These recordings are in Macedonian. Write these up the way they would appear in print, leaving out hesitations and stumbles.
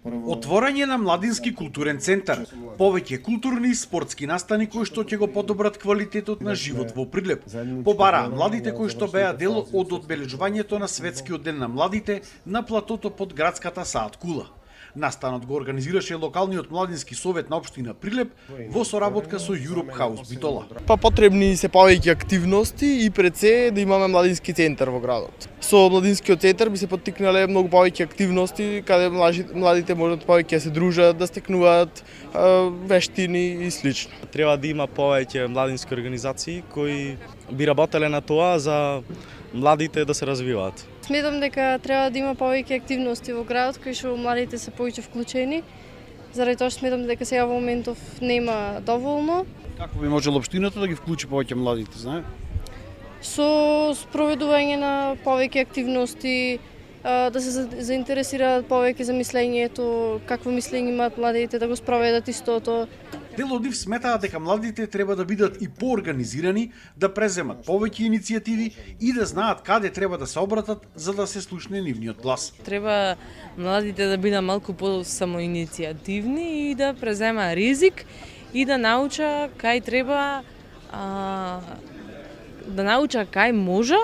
Отворање на младински културен центар, повеќе културни и спортски настани кои што ќе го подобрат квалитетот на живот во Прилеп, побараа младите кои што беа дел од одбележувањето на Светскиот ден на младите на платото под градската Саат Кула. Настанот го организираше локалниот младински совет на општина Прилеп во соработка со Europe House Битола. Потребни се повеќе активности и пред се да имаме младински центар во градот. Со младинскиот центар би се поттикнале многу повеќе активности каде младите можат повеќе да се дружат, да стекнуваат вештини и слично. Треба да има повеќе младински организации кои би работеле на тоа за младите да се развиваат. Сметам дека треба да има повеќе активности во градот кои што младите се повеќе вклучени. Заради тоа што сметам дека сега во моментов нема доволно. Како би можело општината да ги вклучи повеќе младите, знае? Со спроведување на повеќе активности, да се заинтересираат повеќе за мислењето, какво мислење имаат младите, да го спроведат истото. Дел од нив сметаат дека младите треба да бидат и поорганизирани, да преземат повеќе иницијативи и да знаат каде треба да се обратат за да се слушне нивниот глас. Треба младите да бидат малку по-самоиницијативни и да презема ризик и да науча кај треба да науча кај може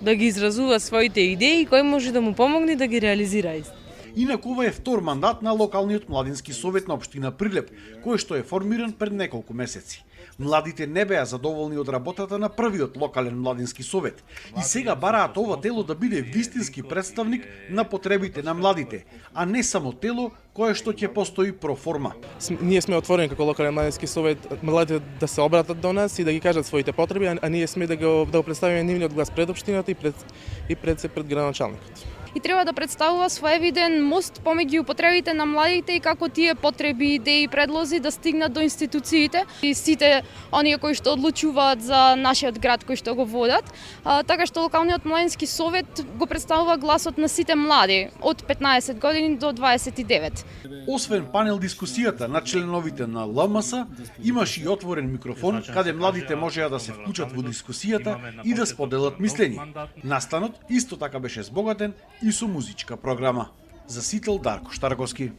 да ги изразува своите идеи и кој може да му помогне да ги реализира ист. Инаку ова е втор мандат на локалниот младински совет на општина Прилеп, кој што е формиран пред неколку месеци. Младите не беа задоволни од работата на првиот локален младински совет и сега бараат ова тело да биде вистински представник на потребите на младите, а не само тело кое што ќе постои проформа. Ние сме отворени како локален младински совет младите да се обратат до нас и да ги кажат своите потреби, а ние сме да го представиме нивниот глас пред општината и пред градоначалникот. И треба да представува своевиден мост помеѓу потребите на младите и како тие потреби, идеи и предлози да стигнат до институциите и сите оние кои што одлучуваат за нашиот град кои што го водат, така што локалниот младински совет го представува гласот на сите млади од 15 години до 29. Освен панел дискусијата на членовите на ЛМС, имаше и отворен микрофон каде младите можеа да се вклучат во дискусијата и да споделат мислење. Настанот исто така беше збогатен и со музичка програма. За Сител Дарко Штарковски.